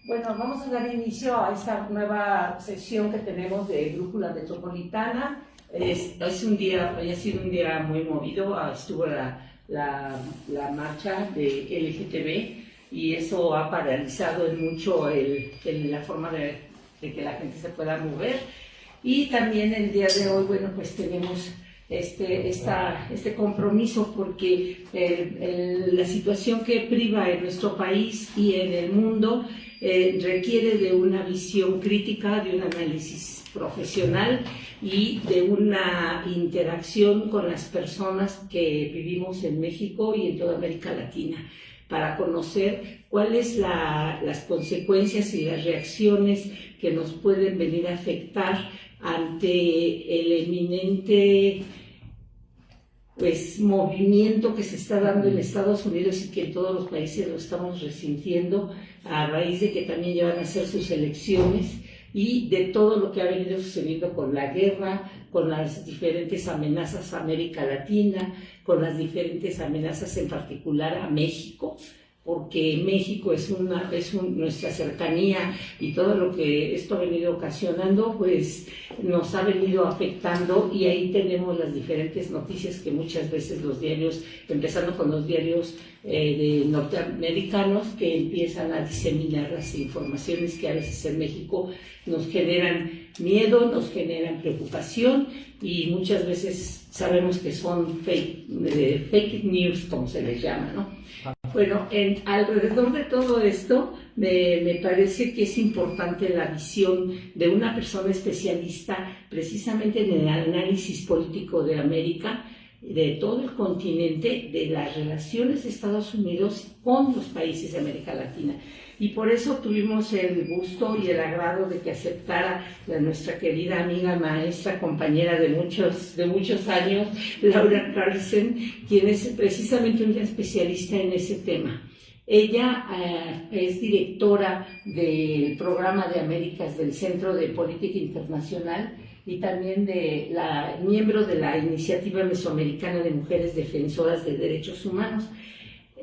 Bueno, vamos a dar inicio a esta nueva sesión que tenemos de Brújula Metropolitana. Hoy ha sido un día muy movido, estuvo la marcha de LGTB y eso ha paralizado mucho la forma de que la gente se pueda mover. Y también el día de hoy, bueno, pues tenemos este compromiso porque la situación que priva en nuestro país y en el mundo requiere de una visión crítica, de un análisis profesional y de una interacción con las personas que vivimos en México y en toda América Latina, para conocer cuáles las consecuencias y las reacciones que nos pueden venir a afectar ante el eminente movimiento que se está dando en Estados Unidos y que en todos los países lo estamos resintiendo a raíz de que también ya van a hacer sus elecciones y de todo lo que ha venido sucediendo con la guerra, con las diferentes amenazas a América Latina, con las diferentes amenazas en particular a México, porque México nuestra cercanía y todo lo que esto ha venido ocasionando, pues nos ha venido afectando, y ahí tenemos las diferentes noticias que muchas veces los diarios, empezando con los diarios norteamericanos, que empiezan a diseminar las informaciones que a veces en México nos generan miedo, nos generan preocupación, y muchas veces sabemos que son fake news, como se les llama, ¿no? Bueno, alrededor de todo esto me parece que es importante la visión de una persona especialista precisamente en el análisis político de América, de todo el continente, de las relaciones de Estados Unidos con los países de América Latina. Y por eso tuvimos el gusto y el agrado de que aceptara nuestra querida amiga, maestra, compañera de muchos años, Laura Carlsen, quien es precisamente una especialista en ese tema. Ella es directora del Programa de Américas del Centro de Política Internacional y también miembro de la Iniciativa Mesoamericana de Mujeres Defensoras de Derechos Humanos.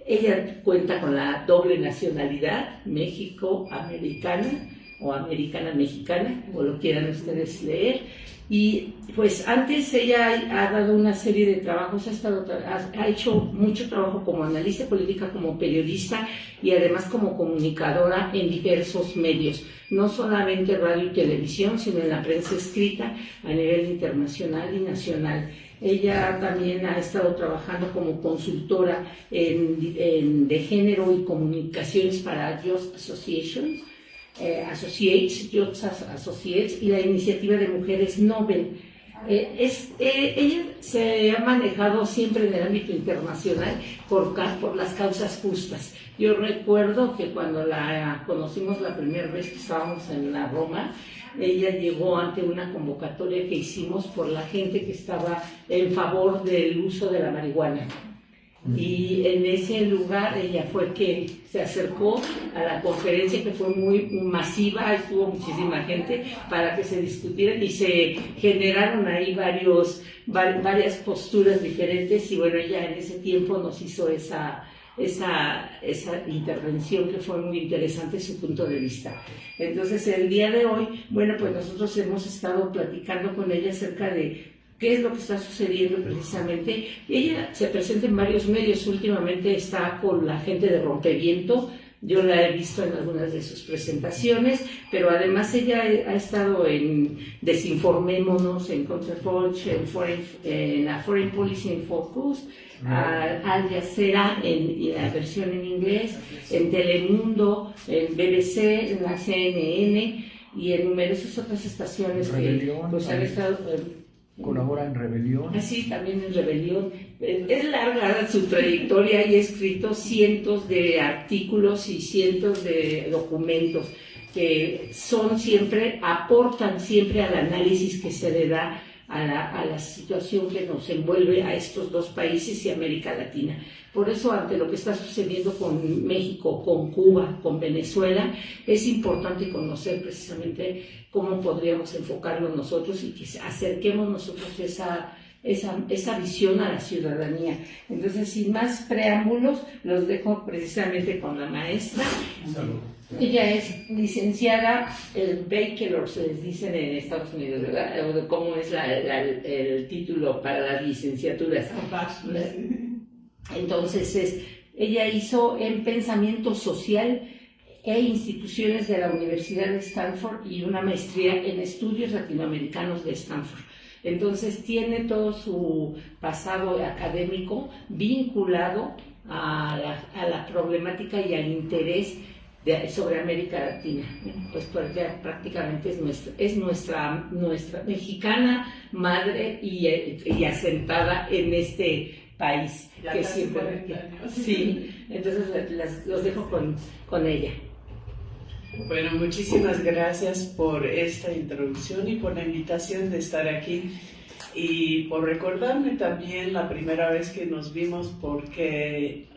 Ella cuenta con la doble nacionalidad, México-americana o americana-mexicana, como lo quieran ustedes leer. Y pues antes ella ha dado una serie de trabajos, ha hecho mucho trabajo como analista política, como periodista y además como comunicadora en diversos medios, no solamente radio y televisión, sino en la prensa escrita a nivel internacional y nacional. Ella también ha estado trabajando como consultora de género y comunicaciones para Just Associates y la Iniciativa de Mujeres Nobel. Ella se ha manejado siempre en el ámbito internacional por las causas justas. Yo recuerdo que cuando la conocimos la primera vez que estábamos en la Roma, ella llegó ante una convocatoria que hicimos por la gente que estaba en favor del uso de la marihuana. Y en ese lugar ella fue que se acercó a la conferencia, que fue muy masiva, estuvo muchísima gente para que se discutieran y se generaron ahí varias posturas diferentes, y bueno, ella en ese tiempo nos hizo esa intervención que fue muy interesante su punto de vista. Entonces el día de hoy, bueno, pues nosotros hemos estado platicando con ella acerca de qué es lo que está sucediendo precisamente. Ella se presenta en varios medios, últimamente está con la gente de Rompeviento, yo la he visto en algunas de sus presentaciones, pero además ella ha estado en Desinformémonos, en Counterpunch, en la Foreign Policy in Focus, Al Jazeera en la versión en inglés, en Telemundo, en BBC, en la CNN y en numerosas otras estaciones que pues han estado... Colabora en Rebelión. Sí, también en Rebelión. Es larga su trayectoria y ha escrito cientos de artículos y cientos de documentos que aportan siempre al análisis que se le da a la situación que nos envuelve a estos dos países y América Latina. Por eso, ante lo que está sucediendo con México, con Cuba, con Venezuela, es importante conocer precisamente cómo podríamos enfocarlo nosotros y que acerquemos nosotros esa visión a la ciudadanía. Entonces, sin más preámbulos, los dejo precisamente con la maestra. Salud. Ella es licenciada en Bachelor, se les dicen en Estados Unidos, ¿verdad? ¿Cómo es el título para las licenciaturas? Entonces, ella hizo en Pensamiento Social e Instituciones de la Universidad de Stanford y una maestría en Estudios Latinoamericanos de Stanford. Entonces, tiene todo su pasado académico vinculado a la problemática y al interés sobre América Latina, pues porque prácticamente es nuestra mexicana madre y asentada en este país que siempre sí, entonces los dejo con ella. Bueno, muchísimas gracias por esta introducción y por la invitación de estar aquí y por recordarme también la primera vez que nos vimos, porque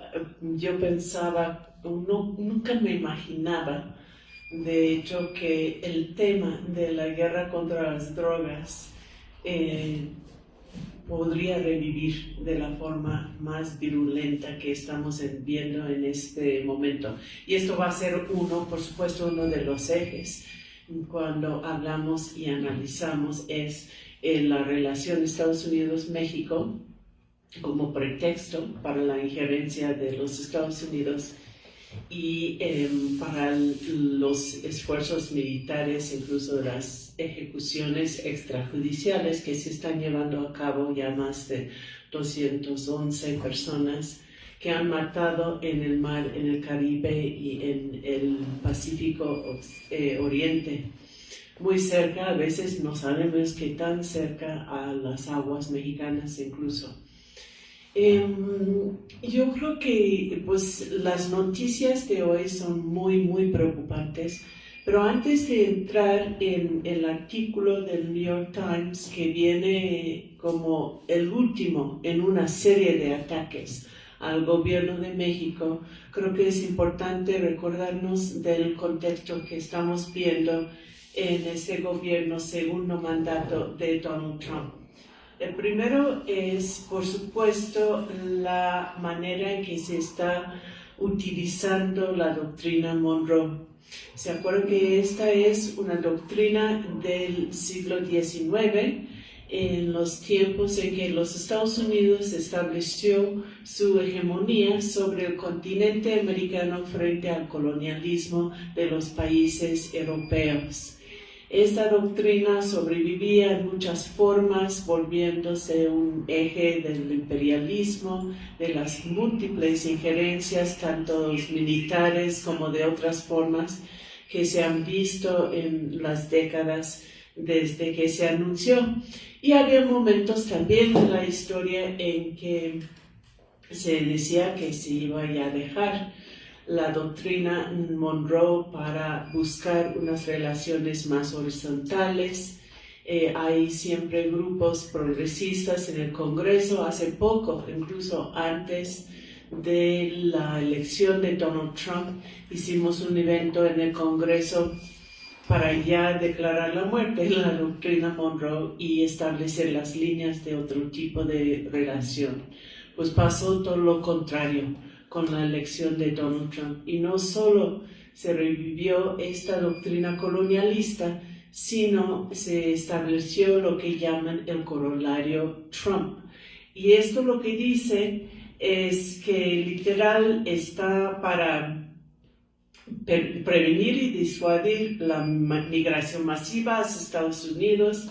yo pensaba, nunca me imaginaba, de hecho, que el tema de la guerra contra las drogas podría revivir de la forma más virulenta que estamos viendo en este momento. Y esto va a ser por supuesto, uno de los ejes cuando hablamos y analizamos es la relación Estados Unidos-México como pretexto para la injerencia de los Estados Unidos y para los esfuerzos militares, incluso las ejecuciones extrajudiciales que se están llevando a cabo, ya más de 211 personas que han matado en el mar, en el Caribe y en el Pacífico Oriente, muy cerca, a veces no sabemos qué tan cerca a las aguas mexicanas incluso. Yo creo que pues, las noticias de hoy son muy preocupantes, pero antes de entrar en el artículo del New York Times, que viene como el último en una serie de ataques al gobierno de México, creo que es importante recordarnos del contexto que estamos viendo en ese gobierno segundo mandato de Donald Trump. El primero es, por supuesto, la manera en que se está utilizando la doctrina Monroe. ¿Se acuerdan que esta es una doctrina del siglo XIX, en los tiempos en que los Estados Unidos estableció su hegemonía sobre el continente americano frente al colonialismo de los países europeos? Esta doctrina sobrevivía en muchas formas, volviéndose un eje del imperialismo, de las múltiples injerencias, tanto militares como de otras formas, que se han visto en las décadas desde que se anunció. Y había momentos también en la historia en que se decía que se iba a dejar la doctrina Monroe para buscar unas relaciones más horizontales. Hay siempre grupos progresistas en el Congreso. Hace poco, incluso antes de la elección de Donald Trump, hicimos un evento en el Congreso para ya declarar la muerte de la doctrina Monroe y establecer las líneas de otro tipo de relación. Pues pasó todo lo contrario con la elección de Donald Trump. Y no solo se revivió esta doctrina colonialista, sino se estableció lo que llaman el corolario Trump. Y esto lo que dice es que literal está para prevenir y disuadir la migración masiva a Estados Unidos,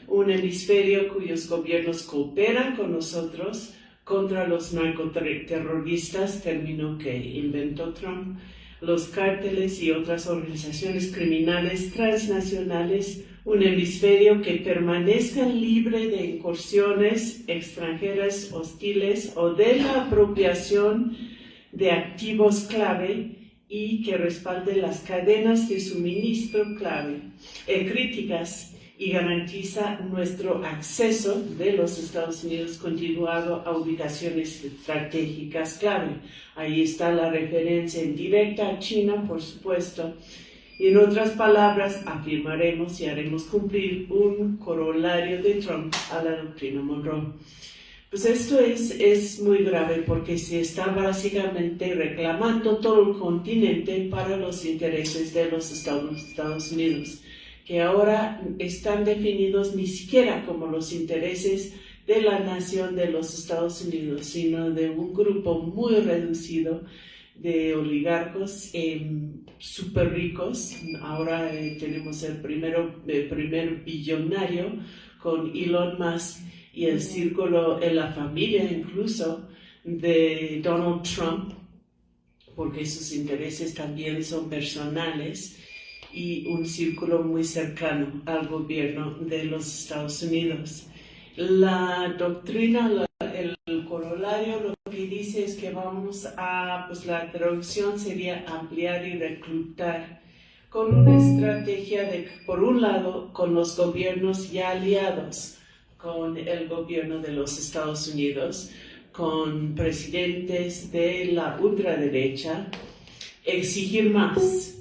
un hemisferio cuyos gobiernos cooperan con nosotros contra los narcoterroristas, término que inventó Trump, los cárteles y otras organizaciones criminales transnacionales, un hemisferio que permanezca libre de incursiones extranjeras hostiles o de la apropiación de activos clave y que respalde las cadenas de suministro clave, críticas y garantiza nuestro acceso de los Estados Unidos continuado a ubicaciones estratégicas clave. Ahí está la referencia indirecta a China, por supuesto, En otras palabras, afirmaremos y haremos cumplir un corolario de Trump a la doctrina Monroe. Pues esto es muy grave porque se está básicamente reclamando todo el continente para los intereses de los Estados Unidos, que ahora están definidos ni siquiera como los intereses de la nación de los Estados Unidos, sino de un grupo muy reducido de oligarcos súper ricos. Ahora tenemos el primer billonario con Elon Musk y el círculo, en la familia incluso, de Donald Trump, porque sus intereses también son personales, y un círculo muy cercano al gobierno de los Estados Unidos. La doctrina, el corolario, lo que dice es que vamos a, pues la traducción sería ampliar y reclutar con una estrategia de, por un lado, con los gobiernos ya aliados con el gobierno de los Estados Unidos, con presidentes de la ultraderecha, exigir más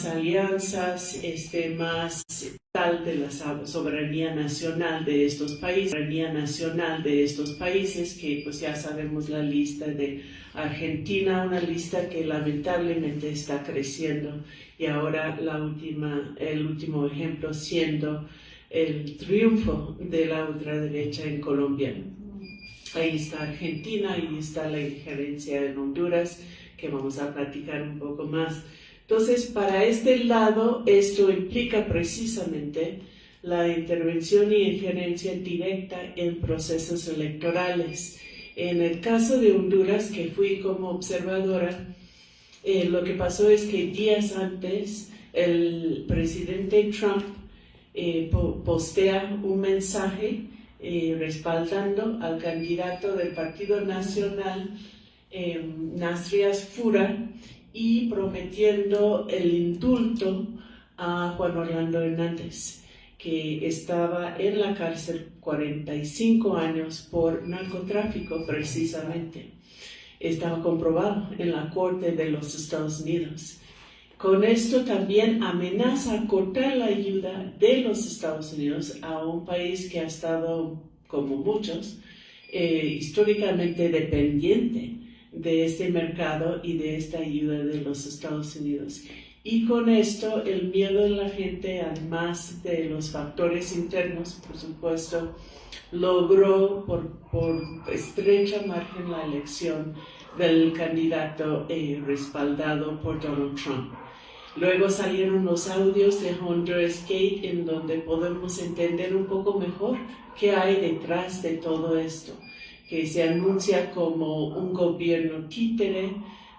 alianzas, más tal de la soberanía nacional de estos países, que pues ya sabemos la lista de Argentina, una lista que lamentablemente está creciendo, y ahora el último ejemplo siendo el triunfo de la ultraderecha en Colombia. Ahí está Argentina, ahí está la injerencia en Honduras, que vamos a platicar un poco más. Entonces, para este lado, esto implica precisamente la intervención y injerencia directa en procesos electorales. En el caso de Honduras, que fui como observadora, lo que pasó es que días antes el presidente Trump postea un mensaje respaldando al candidato del Partido Nacional, Nasrias Fura, y prometiendo el indulto a Juan Orlando Hernández, que estaba en la cárcel 45 años por narcotráfico precisamente. Estaba comprobado en la Corte de los Estados Unidos. Con esto también amenaza a cortar la ayuda de los Estados Unidos a un país que ha estado, como muchos, históricamente dependiente de este mercado y de esta ayuda de los Estados Unidos. Y con esto el miedo de la gente, además de los factores internos, por supuesto, logró por estrecha margen la elección del candidato respaldado por Donald Trump. Luego salieron los audios de Honduras Gate, en donde podemos entender un poco mejor qué hay detrás de todo esto, que se anuncia como un gobierno títere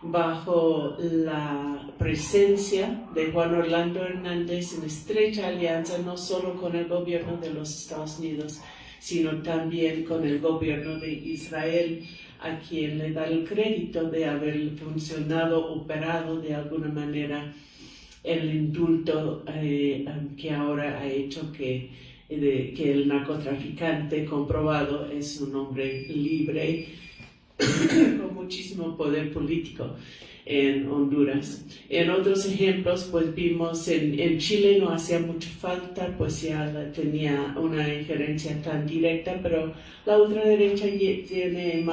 bajo la presencia de Juan Orlando Hernández en estrecha alianza no solo con el gobierno de los Estados Unidos, sino también con el gobierno de Israel, a quien le da el crédito de haber funcionado, operado de alguna manera el indulto que ahora ha hecho que el narcotraficante comprobado es un hombre libre con muchísimo poder político en Honduras. En otros ejemplos, pues vimos en Chile no hacía mucha falta, pues ya tenía una injerencia tan directa, pero la ultraderecha tiene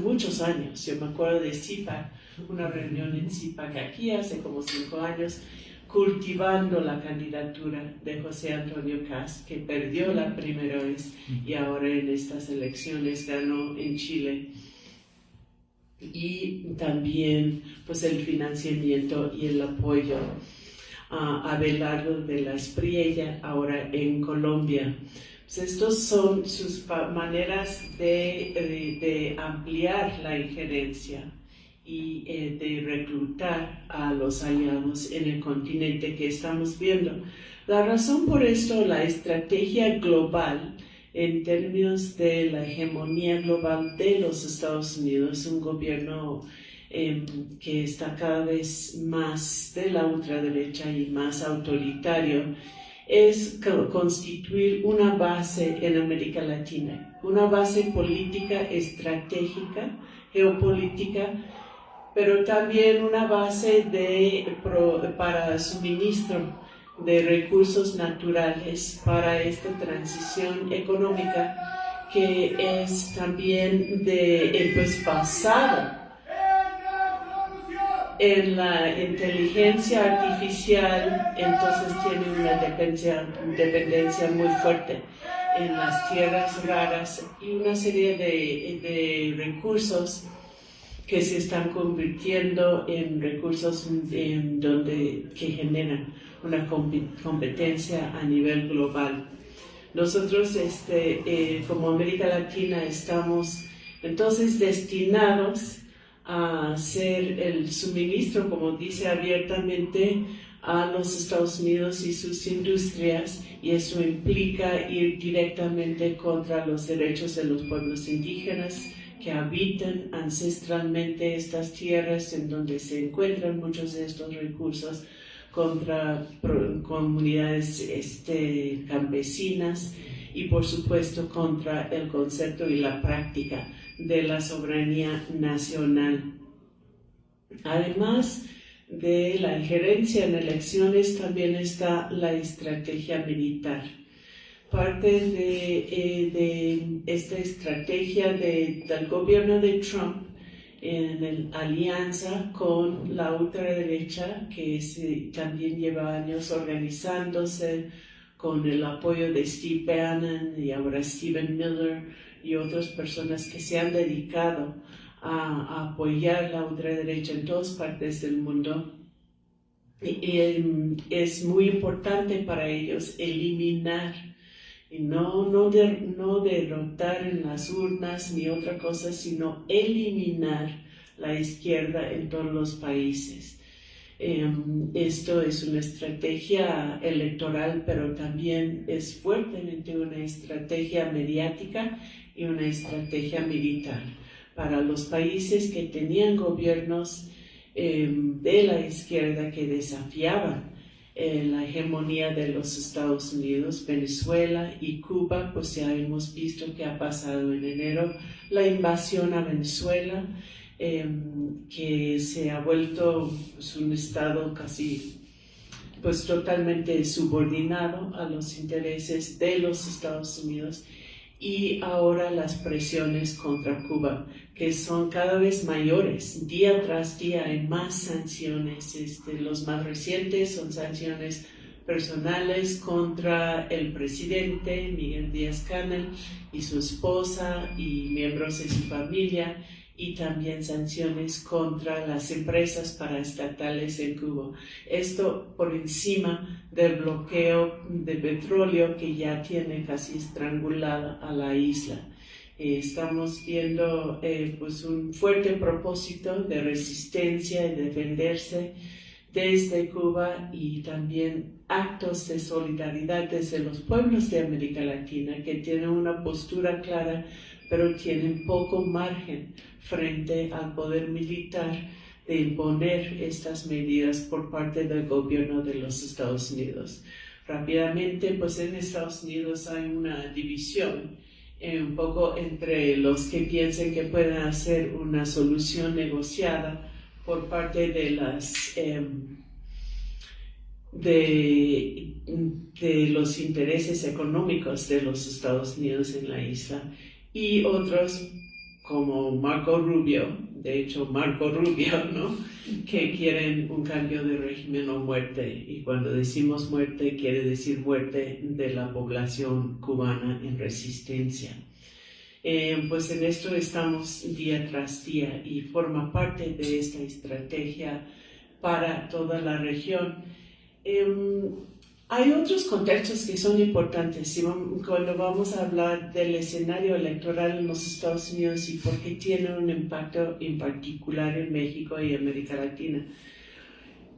muchos años. Yo me acuerdo de CIPAC, una reunión en CIPAC aquí hace como 5 años, cultivando la candidatura de José Antonio Kast, que perdió la primera vez y ahora en estas elecciones ganó en Chile. Y también pues el financiamiento y el apoyo a Abelardo de la Espriella ahora en Colombia. Pues estos son sus maneras de ampliar la injerencia y de reclutar a los aliados en el continente que estamos viendo. La razón por esto, la estrategia global en términos de la hegemonía global de los Estados Unidos, un gobierno que está cada vez más de la ultraderecha y más autoritario, es constituir una base en América Latina, una base política, estratégica, geopolítica, pero también una base para suministro de recursos naturales para esta transición económica que es también pues basada en la inteligencia artificial. Entonces tiene una dependencia muy fuerte en las tierras raras y una serie de recursos que se están convirtiendo en recursos que generan una competencia a nivel global. Nosotros, como América Latina, estamos entonces destinados a ser el suministro, como dice abiertamente, a los Estados Unidos y sus industrias, y eso implica ir directamente contra los derechos de los pueblos indígenas que habitan ancestralmente estas tierras en donde se encuentran muchos de estos recursos, contra comunidades campesinas y por supuesto contra el concepto y la práctica de la soberanía nacional. Además de la injerencia en elecciones, también está la estrategia militar. Parte de esta estrategia del gobierno de Trump en alianza con la ultraderecha, que también lleva años organizándose con el apoyo de Steve Bannon y ahora Stephen Miller y otras personas que se han dedicado a apoyar la ultraderecha en todas partes del mundo. Es muy importante para ellos eliminar y no derrotar en las urnas ni otra cosa, sino eliminar la izquierda en todos los países. Esto es una estrategia electoral, pero también es fuertemente una estrategia mediática y una estrategia militar. Para los países que tenían gobiernos de la izquierda que desafiaban la hegemonía de los Estados Unidos, Venezuela y Cuba, pues ya hemos visto que ha pasado en enero la invasión a Venezuela, que se ha vuelto pues, un estado casi pues totalmente subordinado a los intereses de los Estados Unidos, y ahora las presiones contra Cuba, que son cada vez mayores. Día tras día hay más sanciones. Los más recientes son sanciones personales contra el presidente Miguel Díaz-Canel y su esposa y miembros de su familia, y también sanciones contra las empresas paraestatales en Cuba. Esto por encima del bloqueo de petróleo que ya tiene casi estrangulada a la isla. Estamos viendo pues un fuerte propósito de resistencia y defenderse desde Cuba, y también actos de solidaridad desde los pueblos de América Latina que tienen una postura clara, pero tienen poco margen frente al poder militar de imponer estas medidas por parte del gobierno de los Estados Unidos. Rápidamente, pues en Estados Unidos hay una división un poco entre los que piensan que pueden hacer una solución negociada por parte de los intereses económicos de los Estados Unidos en la isla, y otros como Marco Rubio, de hecho Marco Rubio, ¿no?, que quieren un cambio de régimen o muerte, y cuando decimos muerte quiere decir muerte de la población cubana en resistencia. Pues en esto estamos día tras día y forma parte de esta estrategia para toda la región. Hay otros contextos que son importantes cuando vamos a hablar del escenario electoral en los Estados Unidos y por qué tiene un impacto en particular en México y América Latina.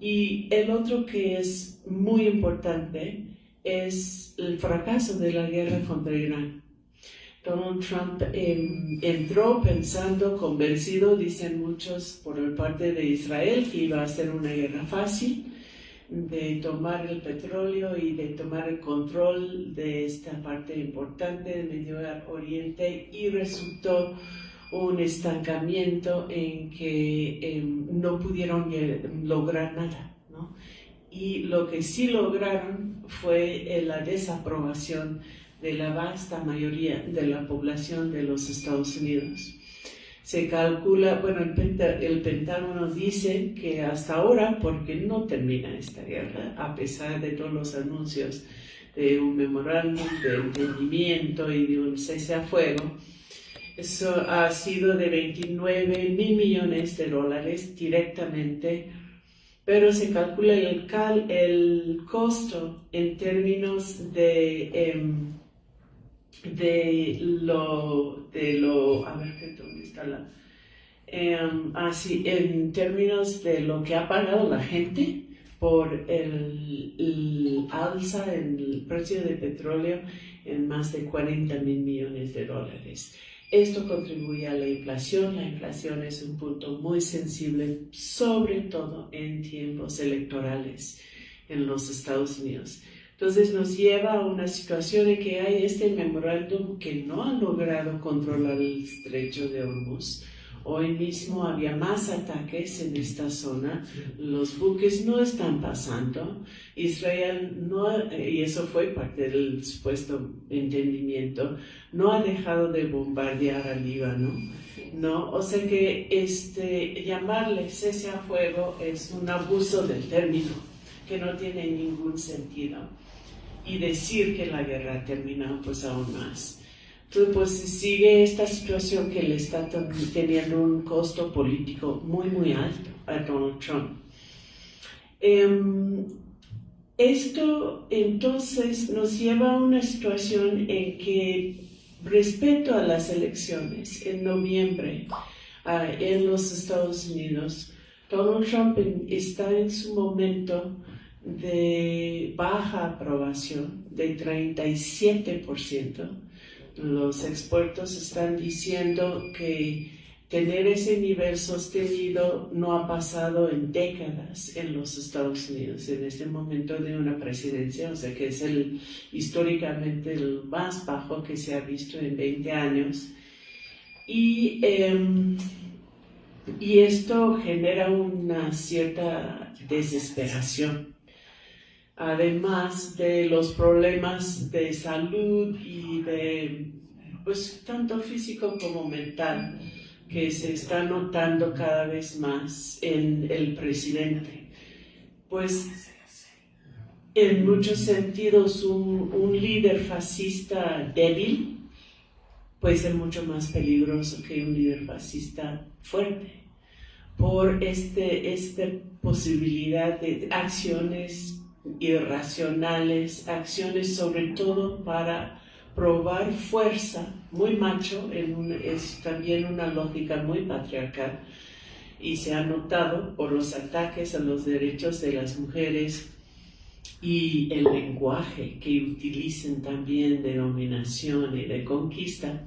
Y el otro que es muy importante es el fracaso de la guerra contra Irán. Donald Trump entró pensando, convencido, dicen muchos, por parte de Israel, que iba a ser una guerra fácil, de tomar el petróleo y de tomar el control de esta parte importante del Medio Oriente, y resultó un estancamiento en que no pudieron lograr nada, ¿no? Y lo que sí lograron fue la desaprobación de la vasta mayoría de la población de los Estados Unidos. Se calcula, bueno, el Pentágono dice que hasta ahora, porque no termina esta guerra, a pesar de todos los anuncios de un memorándum de entendimiento y de un cese a fuego, eso ha sido de 29 mil millones de dólares directamente, pero se calcula el costo en términos de a ver, ¿dónde está la? En términos de lo que ha pagado la gente por el alza en el precio de petróleo en más de 40 mil millones de dólares. Esto contribuye a la inflación. La inflación es un punto muy sensible, sobre todo en tiempos electorales en los Estados Unidos. Entonces nos lleva a una situación en que hay este memorándum que no ha logrado controlar el estrecho de Hormuz. Hoy mismo había más ataques en esta zona, los buques no están pasando, Israel no, y eso fue parte del supuesto entendimiento, no ha dejado de bombardear al Líbano, ¿no? O sea que llamarle cese a fuego es un abuso del término, que no tiene ningún sentido, y decir que la guerra ha terminado pues aún más. Entonces, pues sigue esta situación que le está teniendo un costo político muy, muy alto a Donald Trump. Esto entonces nos lleva a una situación en que respecto a las elecciones en noviembre en los Estados Unidos, Donald Trump está en su momento de baja aprobación de 37%. Los expertos están diciendo que tener ese nivel sostenido no ha pasado en décadas en los Estados Unidos, en este momento de una presidencia, o sea que es históricamente el más bajo que se ha visto en 20 años. Y esto genera una cierta desesperación. Además de los problemas de salud y de, pues, tanto físico como mental que se está notando cada vez más en el presidente. Pues, en muchos sentidos, un líder fascista débil puede ser mucho más peligroso que un líder fascista fuerte, por esta posibilidad de acciones irracionales, acciones sobre todo para probar fuerza, muy macho, es también una lógica muy patriarcal, y se ha notado por los ataques a los derechos de las mujeres y el lenguaje que utilizan también de dominación y de conquista.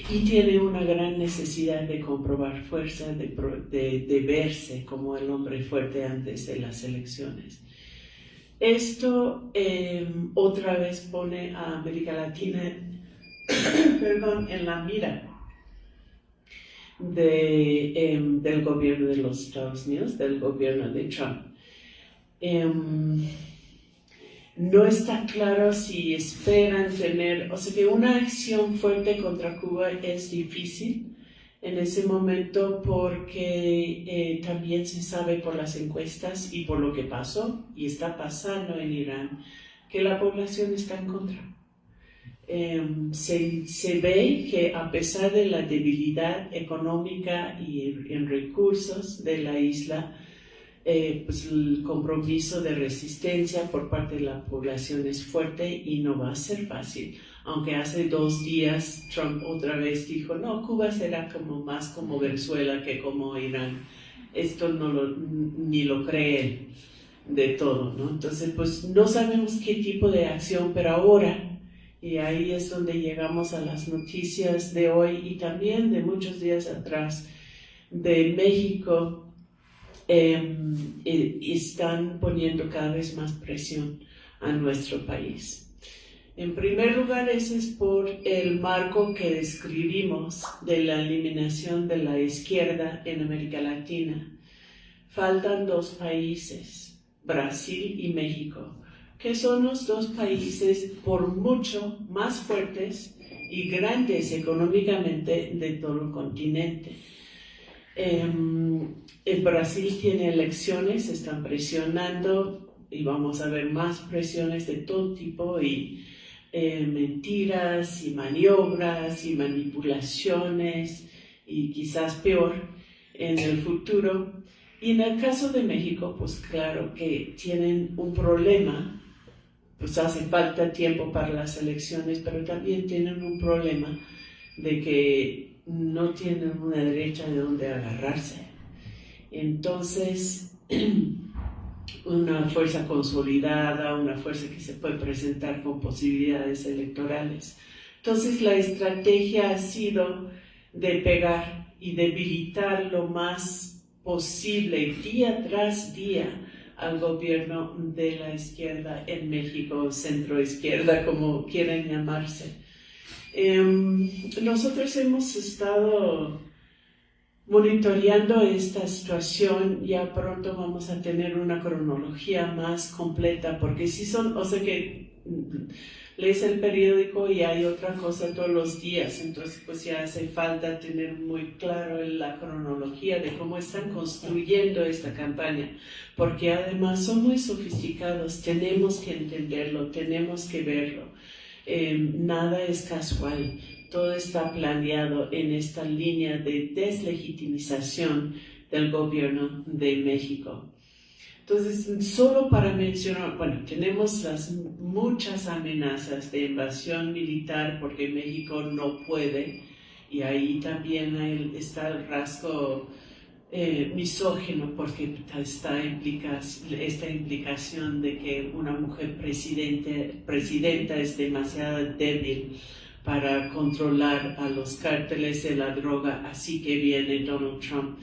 Y tiene una gran necesidad de comprobar fuerza, de verse como el hombre fuerte antes de las elecciones. Esto otra vez pone a América Latina en la mira del gobierno de los Estados Unidos, del gobierno de Trump. No está claro si esperan tener, o sea que una acción fuerte contra Cuba es difícil en ese momento porque también se sabe por las encuestas y por lo que pasó y está pasando en Irán que la población está en contra. Se ve que a pesar de la debilidad económica y en recursos de la isla, pues el compromiso de resistencia por parte de la población es fuerte y no va a ser fácil. Aunque hace 2 días Trump otra vez dijo, no, Cuba será más como Venezuela que como Irán. Esto ni lo cree él de todo, ¿no? Entonces, pues no sabemos qué tipo de acción, pero ahora, y ahí es donde llegamos a las noticias de hoy y también de muchos días atrás, de México, están poniendo cada vez más presión a nuestro país. En primer lugar, ese es por el marco que describimos de la eliminación de la izquierda en América Latina. Faltan dos países, Brasil y México, que son los dos países por mucho más fuertes y grandes económicamente de todo el continente. El Brasil tiene elecciones, están presionando y vamos a ver más presiones de todo tipo y mentiras y maniobras y manipulaciones y quizás peor en el futuro. Y en el caso de México, pues claro que tienen un problema, pues hace falta tiempo para las elecciones, pero también tienen un problema de que no tienen una derecha de donde agarrarse. Entonces, una fuerza consolidada, una fuerza que se puede presentar con posibilidades electorales. Entonces, la estrategia ha sido de pegar y debilitar lo más posible, día tras día, al gobierno de la izquierda en México, centro-izquierda, como quieran llamarse. Nosotros hemos estado monitoreando esta situación. Ya pronto vamos a tener una cronología más completa, porque si son, o sea que lees el periódico y hay otra cosa todos los días, entonces pues ya hace falta tener muy claro la cronología de cómo están construyendo esta campaña, porque además son muy sofisticados, tenemos que entenderlo, tenemos que verlo, nada es casual. Todo está planeado en esta línea de deslegitimización del gobierno de México. Entonces, solo para mencionar, bueno, tenemos las muchas amenazas de invasión militar porque México no puede, y ahí también está el rasgo misógino, porque está esta implicación de que una mujer presidenta es demasiado débil para controlar a los cárteles de la droga, así que viene Donald Trump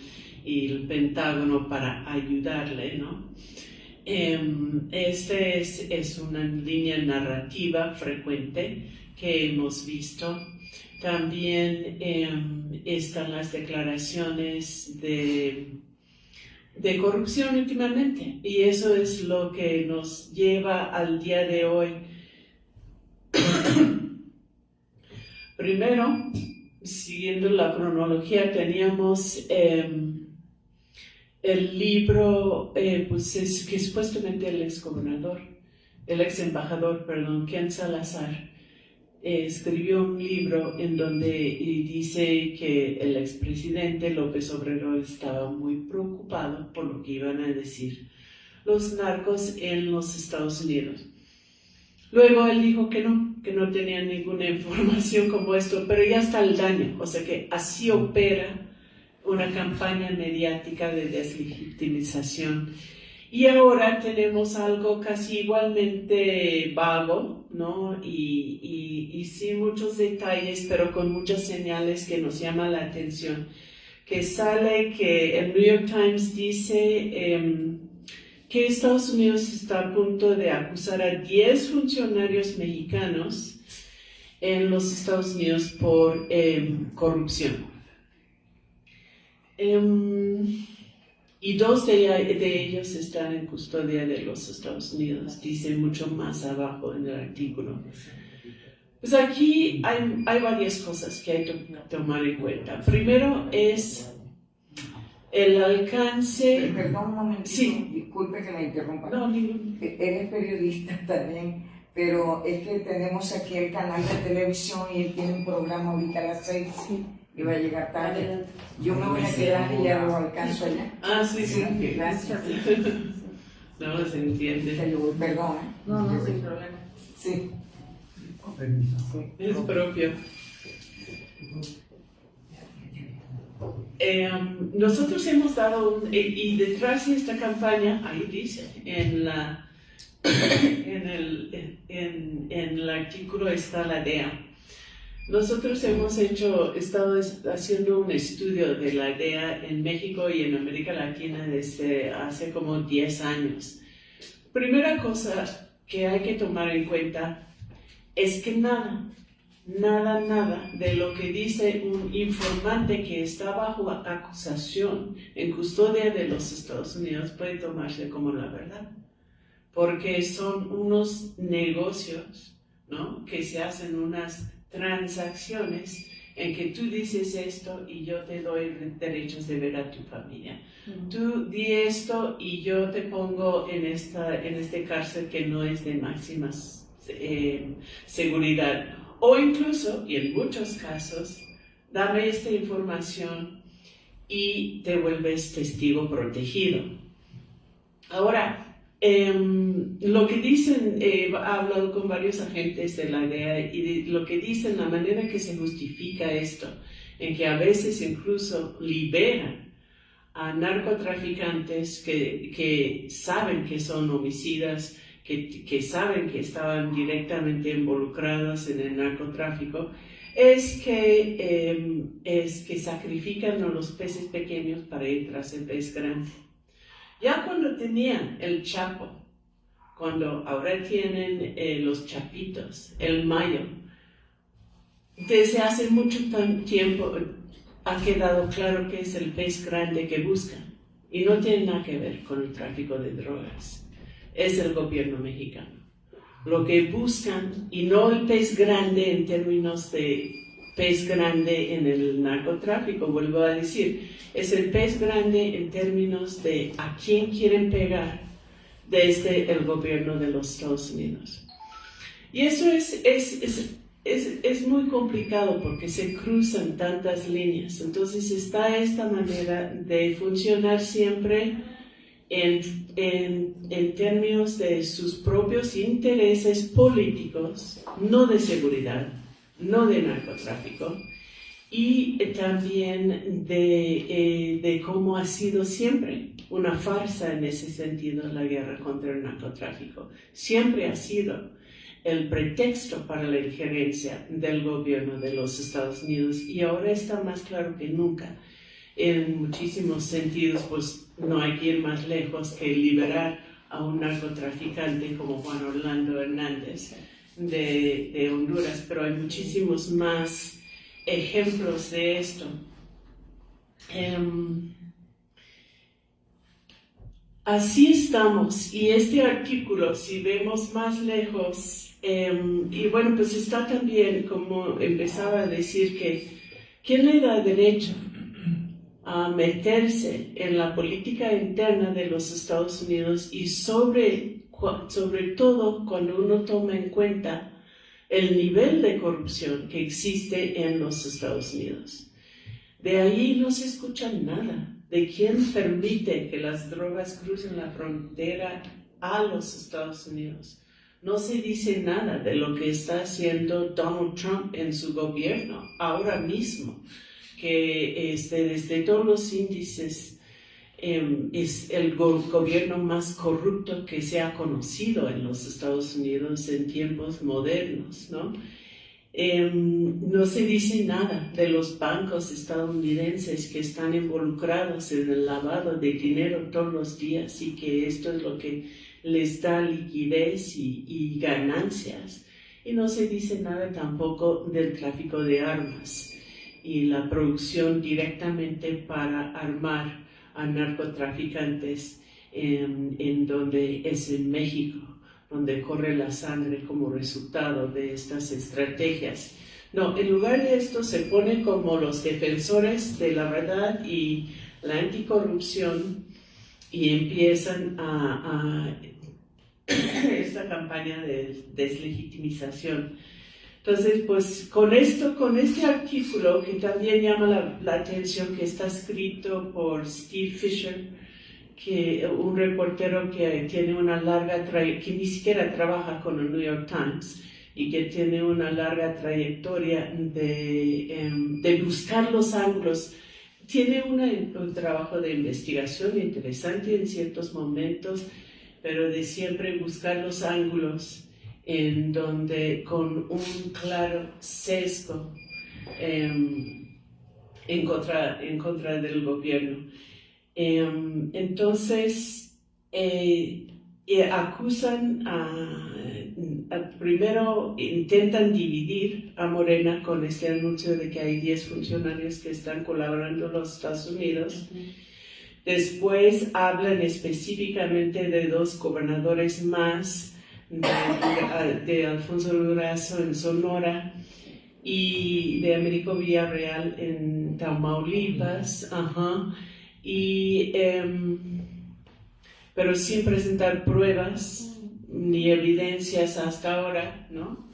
y el Pentágono para ayudarle, ¿no? Este es una línea narrativa frecuente que hemos visto. También están las declaraciones de corrupción últimamente, y eso es lo que nos lleva al día de hoy. Primero, siguiendo la cronología, teníamos el libro, pues es que supuestamente el ex embajador, Ken Salazar, escribió un libro en donde dice que el expresidente López Obrador estaba muy preocupado por lo que iban a decir los narcos en los Estados Unidos. Luego él dijo que no tenía ninguna información como esto, pero ya está el daño, o sea que así opera una campaña mediática de deslegitimización. Y ahora tenemos algo casi igualmente vago, ¿no? Y sin muchos detalles, pero con muchas señales que nos llaman la atención. Que sale que el New York Times dice que Estados Unidos está a punto de acusar a 10 funcionarios mexicanos en los Estados Unidos por corrupción. Y 2 de ellos están en custodia de los Estados Unidos, dice mucho más abajo en el artículo. Pues aquí hay varias cosas que hay que tomar en cuenta. Primero es el alcance... Perdón un momentito, sí. Disculpe que la interrumpa. No, Eres periodista también, pero es que tenemos aquí el canal de televisión y él tiene un programa ahorita a las 6 y va a llegar tarde. Yo me voy a quedar y ya lo alcanzo allá. Ah, sí. Gracias. No se entiende. Perdón. No, sin problema. Sí. Permiso. Es propio. Nosotros hemos dado y detrás de esta campaña, ahí dice, en el artículo está la DEA. Nosotros hemos estado haciendo un estudio de la DEA en México y en América Latina desde hace como 10 años. Primera cosa que hay que tomar en cuenta es que nada de lo que dice un informante que está bajo acusación en custodia de los Estados Unidos puede tomarse como la verdad, porque son unos negocios, ¿no?, que se hacen unas transacciones en que tú dices esto y yo te doy derechos de ver a tu familia. Tú di esto y yo te pongo en este cárcel que no es de máxima seguridad. O incluso, y en muchos casos, dame esta información y te vuelves testigo protegido. Ahora, lo que dicen, he hablado con varios agentes de la DEA y lo que dicen, la manera que se justifica esto, en que a veces incluso liberan a narcotraficantes que saben que son homicidas, que saben que estaban directamente involucrados en el narcotráfico, es que sacrifican a los peces pequeños para ir tras el pez grande. Ya cuando tenían el Chapo, cuando ahora tienen los Chapitos, el Mayo, desde hace mucho tiempo ha quedado claro que es el pez grande que buscan y no tiene nada que ver con el tráfico de drogas. Es el gobierno mexicano. Lo que buscan, y no el pez grande en términos de pez grande en el narcotráfico, vuelvo a decir, es el pez grande en términos de a quién quieren pegar desde el gobierno de los Estados Unidos. Y eso es muy complicado porque se cruzan tantas líneas. Entonces está esta manera de funcionar siempre en términos de sus propios intereses políticos, no de seguridad, no de narcotráfico, y también de cómo ha sido siempre una farsa en ese sentido la guerra contra el narcotráfico. Siempre ha sido el pretexto para la injerencia del gobierno de los Estados Unidos y ahora está más claro que nunca. En muchísimos sentidos, pues no hay que ir más lejos que liberar a un narcotraficante como Juan Orlando Hernández de Honduras, pero hay muchísimos más ejemplos de esto. Así estamos, y este artículo, si vemos más lejos, y bueno, pues está también, como empezaba a decir, que ¿quién le da derecho a meterse en la política interna de los Estados Unidos y sobre todo cuando uno toma en cuenta el nivel de corrupción que existe en los Estados Unidos? De ahí no se escucha nada de quién permite que las drogas crucen la frontera a los Estados Unidos. No se dice nada de lo que está haciendo Donald Trump en su gobierno ahora mismo, que desde todos los índices es el gobierno más corrupto que se ha conocido en los Estados Unidos en tiempos modernos, ¿no? No se dice nada de los bancos estadounidenses que están involucrados en el lavado de dinero todos los días y que esto es lo que les da liquidez y ganancias. Y no se dice nada tampoco del tráfico de armas y la producción directamente para armar a narcotraficantes en donde es en México, donde corre la sangre como resultado de estas estrategias. No, en lugar de esto se pone como los defensores de la verdad y la anticorrupción y empiezan a esta campaña de deslegitimización. Entonces, pues con este artículo que también llama la atención, que está escrito por Steve Fisher, un reportero que tiene una larga trayectoria, que ni siquiera trabaja con el New York Times y que tiene una larga trayectoria de buscar los ángulos. Tiene un trabajo de investigación interesante en ciertos momentos, pero de siempre buscar los ángulos en donde con un claro sesgo en contra del gobierno. Entonces, acusan primero intentan dividir a Morena con este anuncio de que hay 10 funcionarios que están colaborando en los Estados Unidos. Después hablan específicamente de 2 gobernadores más, de Alfonso Durazo en Sonora y de Américo Villarreal en Tamaulipas, pero sin presentar pruebas ni evidencias hasta ahora, ¿no?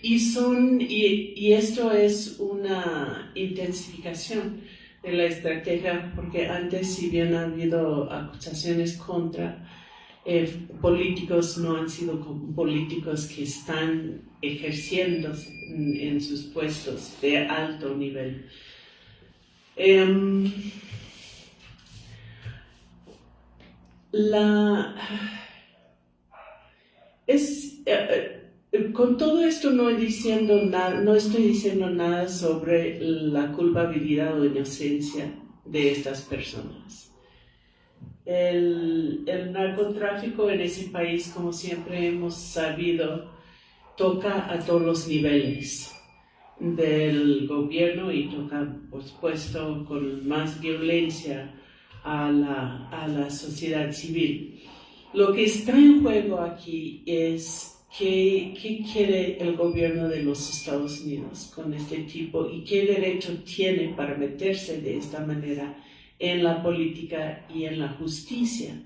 Y esto es una intensificación de la estrategia, porque antes, si bien ha habido acusaciones contra políticos, no han sido políticos que están ejerciendo en sus puestos de alto nivel. Con todo esto no estoy diciendo nada sobre la culpabilidad o inocencia de estas personas. El narcotráfico en ese país, como siempre hemos sabido, toca a todos los niveles del gobierno y toca, por supuesto, con más violencia a la sociedad civil. Lo que está en juego aquí es qué quiere el gobierno de los Estados Unidos con este tipo y qué derecho tiene para meterse de esta manera en la política y en la justicia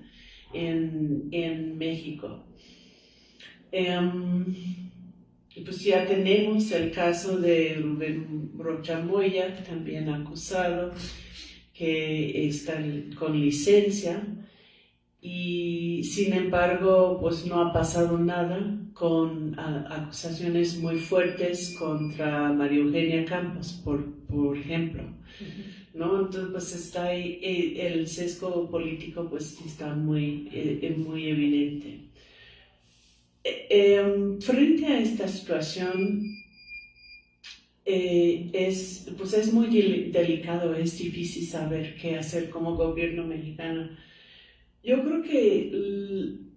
en México. Pues ya tenemos el caso de Rubén Rocha Moya, también acusado, que está con licencia, y sin embargo pues no ha pasado nada, con acusaciones muy fuertes contra María Eugenia Campos, por ejemplo, ¿no? Entonces pues está ahí, el sesgo político pues está muy evidente. Frente a esta situación es muy delicado, es difícil saber qué hacer como gobierno mexicano. Yo creo que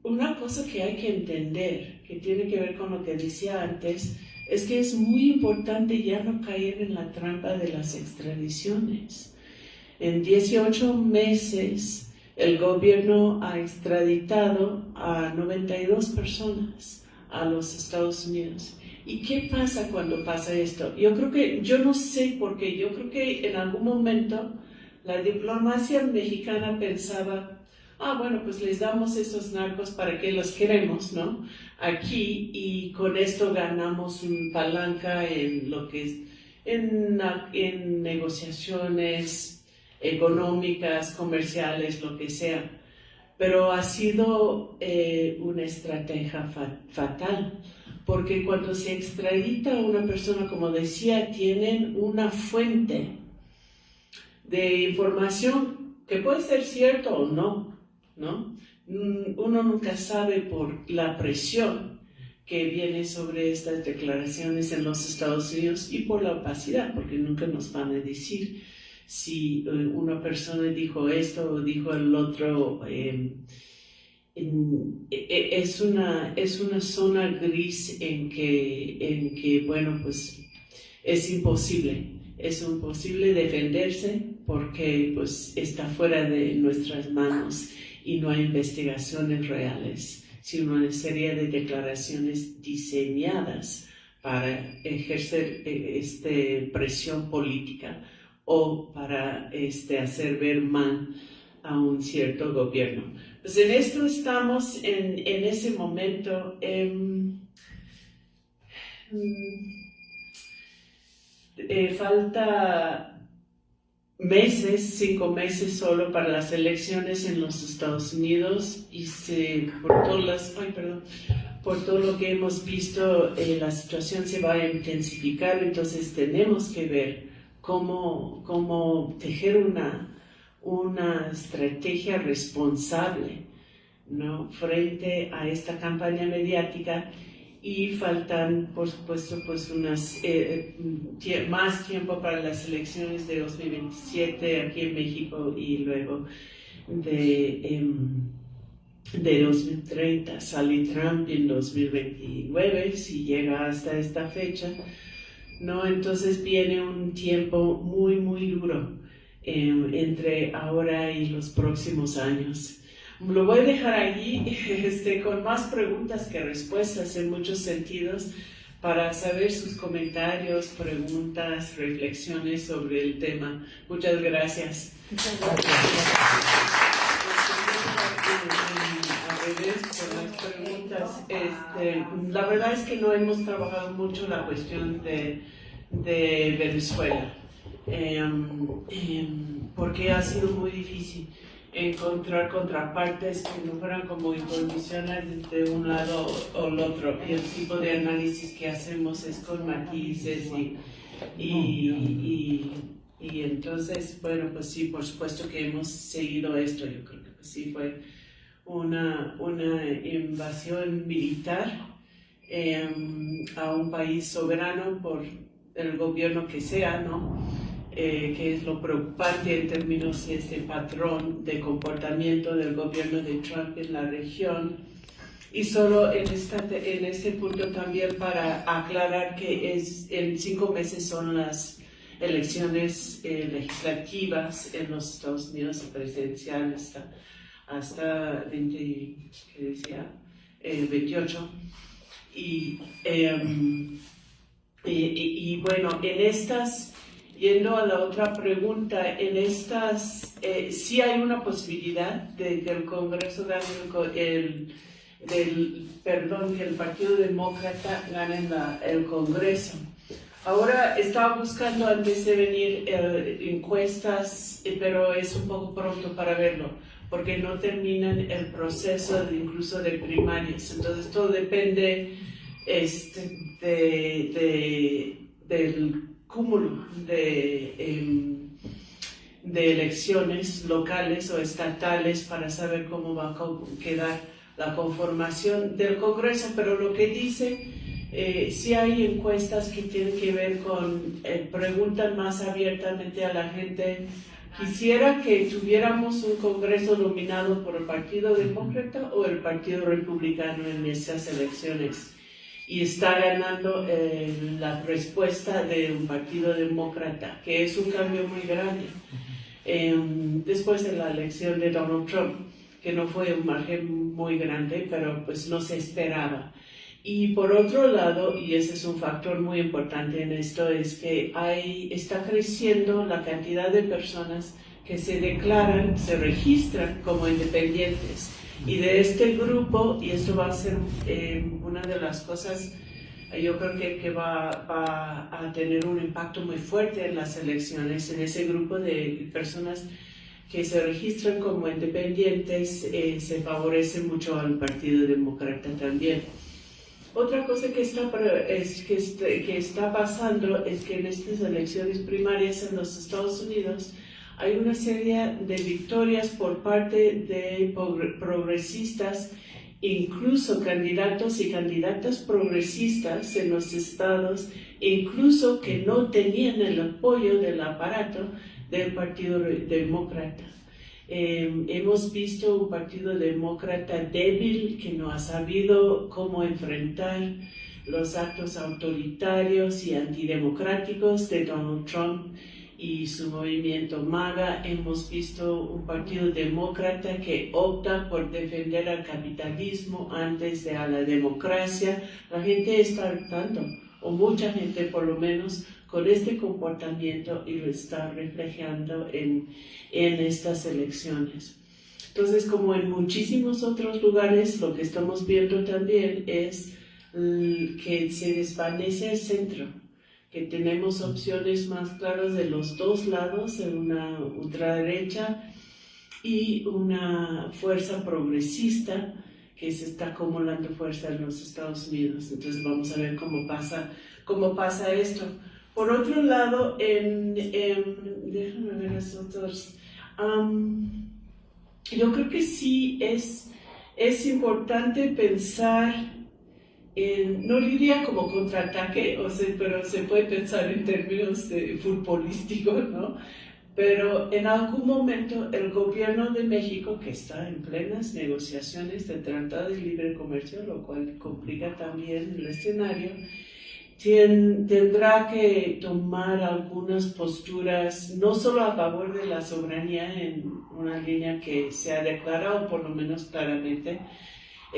una cosa que hay que entender, que tiene que ver con lo que decía antes, es que es muy importante ya no caer en la trampa de las extradiciones. En 18 meses el gobierno ha extraditado a 92 personas a los Estados Unidos. ¿Y qué pasa cuando pasa esto? Yo no sé por qué, yo creo que en algún momento la diplomacia mexicana pensaba, bueno, pues les damos esos narcos, ¿para qué los queremos, no? Aquí, y con esto ganamos un palanca en lo que es, en negociaciones económicas, comerciales, lo que sea. Pero ha sido una estrategia fatal, porque cuando se extradita a una persona, como decía, tienen una fuente de información que puede ser cierto o no, ¿no? Uno nunca sabe por la presión que viene sobre estas declaraciones en los Estados Unidos y por la opacidad, porque nunca nos van a decir si una persona dijo esto o dijo el otro. Es una zona gris en que, bueno, pues es imposible defenderse, porque pues está fuera de nuestras manos y no hay investigaciones reales, sino una serie de declaraciones diseñadas para ejercer presión política o para hacer ver mal a un cierto gobierno. Pues en esto estamos en ese momento. Falta 5 meses solo para las elecciones en los Estados Unidos, y por todo lo que hemos visto, la situación se va a intensificar. Entonces tenemos que ver cómo tejer una estrategia responsable, ¿no?, frente a esta campaña mediática y faltan, por supuesto, pues más tiempo para las elecciones de 2027 aquí en México y luego de 2030. Sale Trump en 2029, si llega hasta esta fecha, ¿no? Entonces viene un tiempo muy, muy duro entre ahora y los próximos años. Lo voy a dejar allí con más preguntas que respuestas en muchos sentidos para saber sus comentarios, preguntas, reflexiones sobre el tema. Muchas gracias. Muchas gracias. Por las preguntas. La verdad es que no hemos trabajado mucho la cuestión de Venezuela, porque ha sido muy difícil encontrar contrapartes que no fueran como incondicionales de un lado o el otro, y el tipo de análisis que hacemos es con matices y entonces, bueno, pues sí, por supuesto que hemos seguido esto. Yo creo que pues sí fue una invasión militar a un país soberano por el gobierno que sea, ¿no? Que es lo preocupante en términos de este patrón de comportamiento del gobierno de Trump en la región. Y solo en este punto también para aclarar que en 5 meses son las elecciones legislativas en los Estados Unidos, presidenciales hasta 28. Y bueno, en estas, yendo a la otra pregunta, en estas sí hay una posibilidad de que el Congreso gane que el Partido Demócrata gane el Congreso. Ahora estaba buscando antes de venir encuestas, pero es un poco pronto para verlo, porque no terminan el proceso incluso de primarias. Entonces todo depende del cúmulo de elecciones locales o estatales para saber cómo va a quedar la conformación del Congreso. Pero lo que dice, sí hay encuestas que tienen que ver con, preguntan más abiertamente a la gente: ¿quisiera que tuviéramos un Congreso dominado por el Partido Demócrata o el Partido Republicano en estas elecciones? Y está ganando la respuesta de un Partido Demócrata, que es un cambio muy grande. Después de la elección de Donald Trump, que no fue un margen muy grande, pero pues no se esperaba. Y por otro lado, y ese es un factor muy importante en esto, es que está creciendo la cantidad de personas que se declaran, se registran como independientes. Y de este grupo, y esto va a ser una de las cosas, yo creo que va a tener un impacto muy fuerte en las elecciones, en ese grupo de personas que se registran como independientes, se favorece mucho al Partido Demócrata también. Otra cosa que está pasando es que en estas elecciones primarias en los Estados Unidos hay una serie de victorias por parte de progresistas, incluso candidatos y candidatas progresistas en los estados, incluso que no tenían el apoyo del aparato del Partido Demócrata. Hemos visto un Partido Demócrata débil que no ha sabido cómo enfrentar los actos autoritarios y antidemocráticos de Donald Trump y su movimiento MAGA. Hemos visto un Partido Demócrata que opta por defender al capitalismo antes de a la democracia. La gente está al tanto, o mucha gente por lo menos, con este comportamiento, y lo está reflejando en estas elecciones. Entonces, como en muchísimos otros lugares, lo que estamos viendo también es que se desvanece el centro, que tenemos opciones más claras de los dos lados, en una ultraderecha y una fuerza progresista que se está acumulando fuerza en los Estados Unidos. Entonces vamos a ver cómo pasa esto. Por otro lado, déjame ver los otros. Yo creo que sí es importante pensar no diría como contraataque, o sea, pero se puede pensar en términos futbolísticos, ¿no? Pero en algún momento el gobierno de México, que está en plenas negociaciones de Tratado de Libre Comercio, lo cual complica también el escenario, tendrá que tomar algunas posturas, no solo a favor de la soberanía en una línea que se ha declarado por lo menos claramente.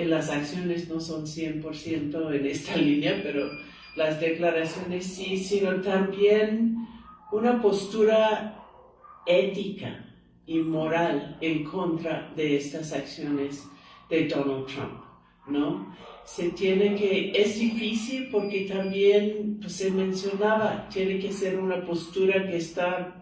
Las acciones no son 100% en esta línea, pero las declaraciones sí, sino también una postura ética y moral en contra de estas acciones de Donald Trump, ¿no? Es difícil porque también pues, se mencionaba, tiene que ser una postura que está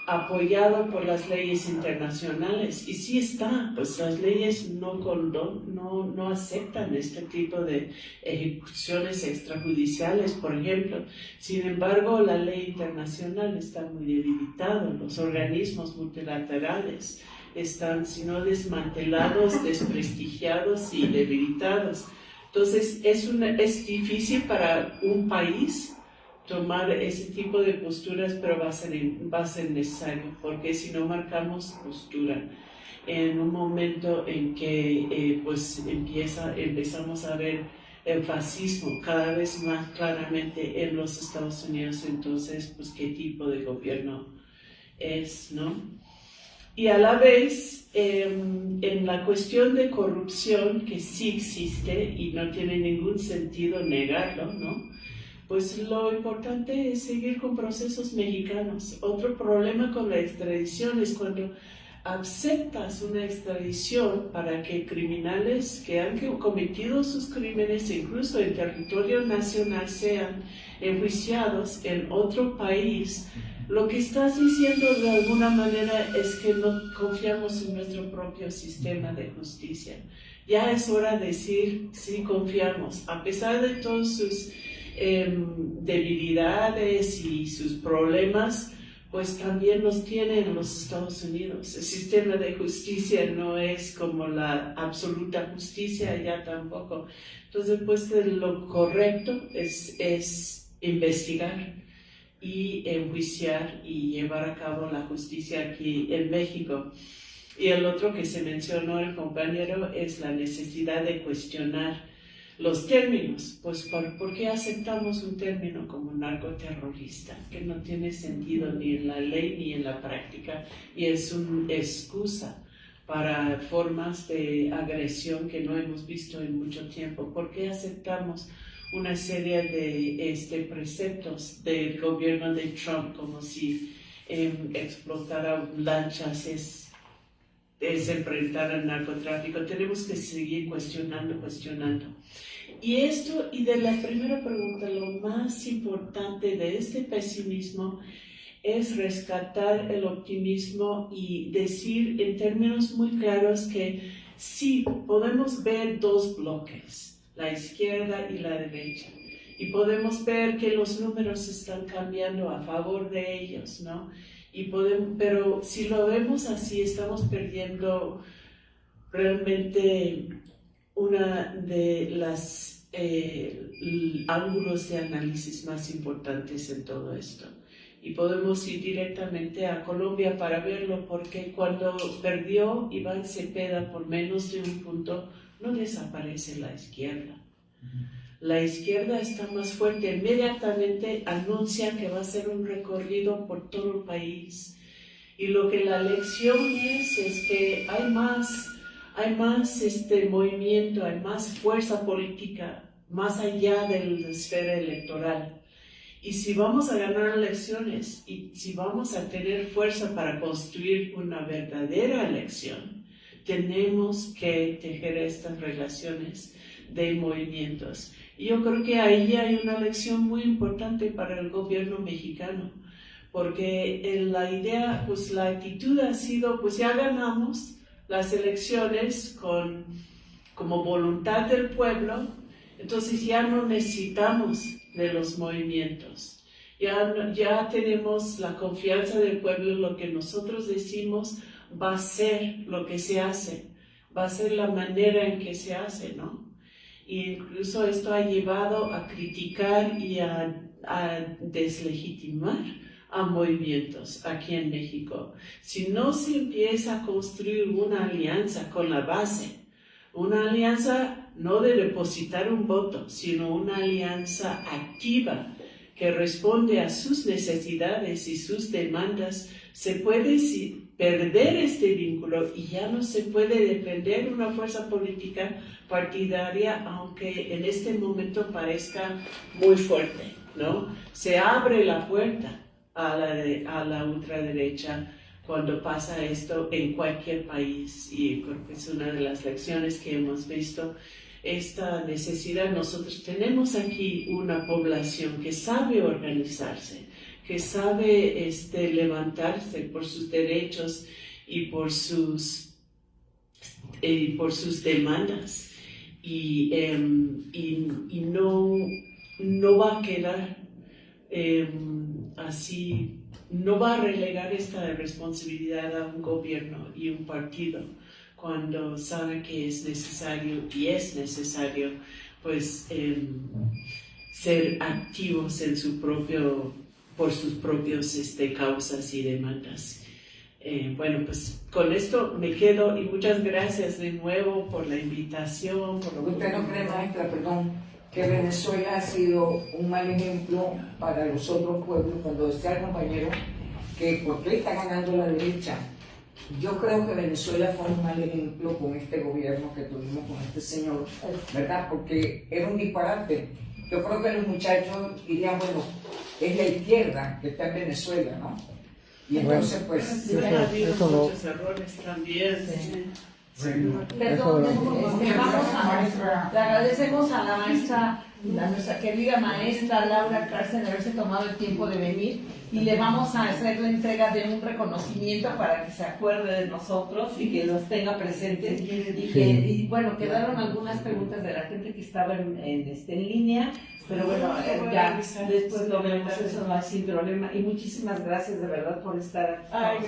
apoyado por las leyes internacionales, y sí está, pues las leyes no aceptan este tipo de ejecuciones extrajudiciales, por ejemplo. Sin embargo, la ley internacional está muy debilitada, los organismos multilaterales están, si no desmantelados, desprestigiados y debilitados. Entonces, es difícil para un país tomar ese tipo de posturas, pero va a ser necesario, porque si no marcamos postura en un momento en que pues empezamos a ver el fascismo cada vez más claramente en los Estados Unidos, entonces pues qué tipo de gobierno es, ¿no? Y a la vez, en la cuestión de corrupción, que sí existe y no tiene ningún sentido negarlo, ¿no? Pues lo importante es seguir con procesos mexicanos. Otro problema con la extradición es cuando aceptas una extradición para que criminales que han cometido sus crímenes, incluso en territorio nacional, sean enjuiciados en otro país. Lo que estás diciendo de alguna manera es que no confiamos en nuestro propio sistema de justicia. Ya es hora de decir, sí confiamos, a pesar de todos sus debilidades y sus problemas, pues también los tiene en los Estados Unidos. El sistema de justicia no es como la absoluta justicia, ya tampoco. Entonces, pues lo correcto es investigar y enjuiciar y llevar a cabo la justicia aquí en México. Y el otro que se mencionó el compañero es la necesidad de cuestionar los términos. Pues ¿por qué aceptamos un término como narcoterrorista? Que no tiene sentido ni en la ley ni en la práctica, y es una excusa para formas de agresión que no hemos visto en mucho tiempo. ¿Por qué aceptamos una serie de preceptos del gobierno de Trump como si explotara lanchas es enfrentar al narcotráfico? Tenemos que seguir cuestionando. Y de la primera pregunta, lo más importante de este pesimismo es rescatar el optimismo y decir en términos muy claros que sí, podemos ver dos bloques, la izquierda y la derecha, y podemos ver que los números están cambiando a favor de ellos, ¿no? Pero si lo vemos así, estamos perdiendo realmente una de las ángulos de análisis más importantes en todo esto. Y podemos ir directamente a Colombia para verlo, porque cuando perdió Iván Cepeda por menos de un punto, no desaparece la izquierda. La izquierda está más fuerte, inmediatamente anuncia que va a hacer un recorrido por todo el país. Y lo que la lección es que hay más movimiento, hay más fuerza política, más allá de la esfera electoral. Y si vamos a ganar elecciones y si vamos a tener fuerza para construir una verdadera elección, tenemos que tejer estas relaciones de movimientos. Y yo creo que ahí hay una lección muy importante para el gobierno mexicano, porque la idea, pues la actitud ha sido, pues ya ganamos las elecciones como voluntad del pueblo, entonces ya no necesitamos de los movimientos. Ya tenemos la confianza del pueblo, lo que nosotros decimos va a ser lo que se hace, va a ser la manera en que se hace, ¿no? E incluso esto ha llevado a criticar y a deslegitimar a movimientos aquí en México. Si no se empieza a construir una alianza con la base, una alianza no de depositar un voto, sino una alianza activa que responde a sus necesidades y sus demandas, se puede perder este vínculo y ya no se puede defender una fuerza política partidaria, aunque en este momento parezca muy fuerte, ¿no? Se abre la puerta a la ultraderecha cuando pasa esto en cualquier país, y creo que es una de las lecciones que hemos visto. Esta necesidad, nosotros tenemos aquí una población que sabe organizarse, que sabe levantarse por sus derechos y por sus demandas, y no va a quedar así, no va a relegar esta responsabilidad a un gobierno y un partido, cuando sabe que es necesario, pues ser activos por sus propios causas y demandas. Bueno, pues con esto me quedo, y muchas gracias de nuevo por la invitación. ¿Usted no cree, maestra, perdón, que Venezuela ha sido un mal ejemplo para los otros pueblos? Cuando decía el compañero que por qué está ganando la derecha, yo creo que Venezuela fue un mal ejemplo con este gobierno que tuvimos con este señor, ¿verdad? Porque era un disparate. Yo creo que los muchachos dirían, bueno, es la izquierda que está en Venezuela, ¿no? Y entonces, pues... Ha habido muchos errores también. Sí. Perdón, le agradecemos a la maestra, a nuestra querida maestra Laura Cárcel, de haberse tomado el tiempo de venir, y le vamos a hacer la entrega de un reconocimiento para que se acuerde de nosotros y que los tenga presentes. Y bueno, quedaron algunas preguntas de la gente que estaba en línea, pero bueno, ya después lo vemos, eso no es sin problema. Y muchísimas gracias de verdad por estar aquí.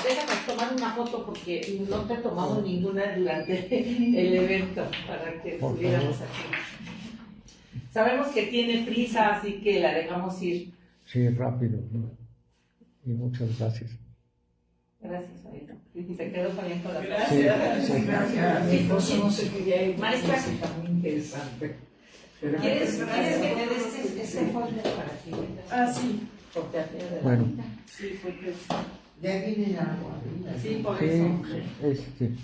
Déjame tomar una foto porque no te he tomado ninguna durante el evento para que estuviéramos aquí. Sabemos que tiene prisa, así que la dejamos ir. Sí, rápido. Y muchas gracias. Gracias, Aida. Se quedó también con la Gracias. Sí, Gracias. Mi esposo no se quería ir. Maestra, Está muy interesante. ¿Quieres que te des este folder para ti? Sí. Bueno. Sí, porque Ya viene la Sí, por Sí, eso. sí.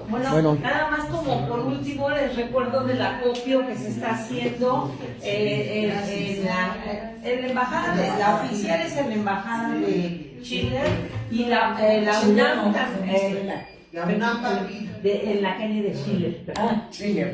Bueno, nada más como por último les recuerdo del acopio que se está haciendo en la embajada, la oficial es en la embajada de Chile y la UNAM en la calle de Chile.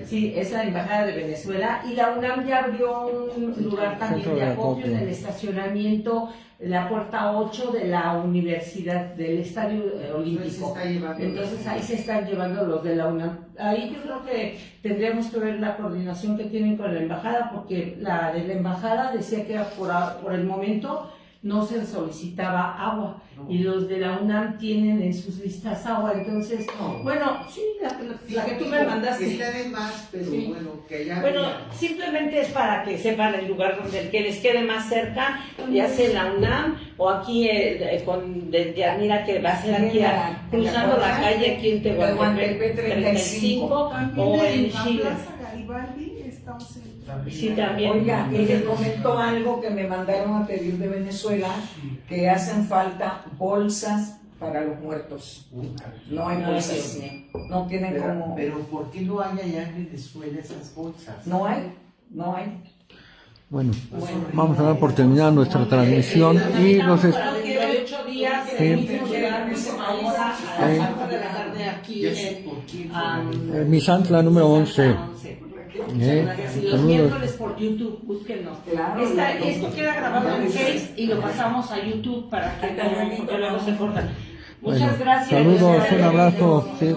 Sí, es la embajada de Venezuela, y la UNAM ya abrió un lugar también de acopio en el estacionamiento, la puerta 8 de la universidad, del estadio olímpico. Entonces ahí se están llevando los de la UNAM. Ahí yo creo que tendríamos que ver la coordinación que tienen con la embajada, porque la de la embajada decía que por el momento no se solicitaba agua, y los de la UNAM tienen en sus listas agua. Entonces, bueno, sí, la que tú me mandaste. Está de más, pero Sí. bueno, que ya. Bueno, simplemente es para que sepan el lugar donde el que les quede más cerca, ya sea en la UNAM o aquí con de Yanira, que va a ser aquí cruzando la calle aquí en Tehuantepec 35 o en Chile. Sí, también. Oiga, y les comento algo que me mandaron a pedir de Venezuela, que hacen falta bolsas para los muertos. No hay bolsas, no tienen como... Pero ¿por qué no hay allá en Venezuela esas bolsas? No hay. Bueno, vamos a dar por terminada nuestra transmisión y nos Para dentro de 8 días, Sí. el mismo horario, misma hora, a las 4 de la tarde aquí Ya sé en por qué. Misantla número 11. Y los miércoles por YouTube, búsquenos. Claro, Esto queda grabado en Face y lo pasamos a YouTube para que no se corta. Muchas Bueno, gracias. saludos, un abrazo. Sí.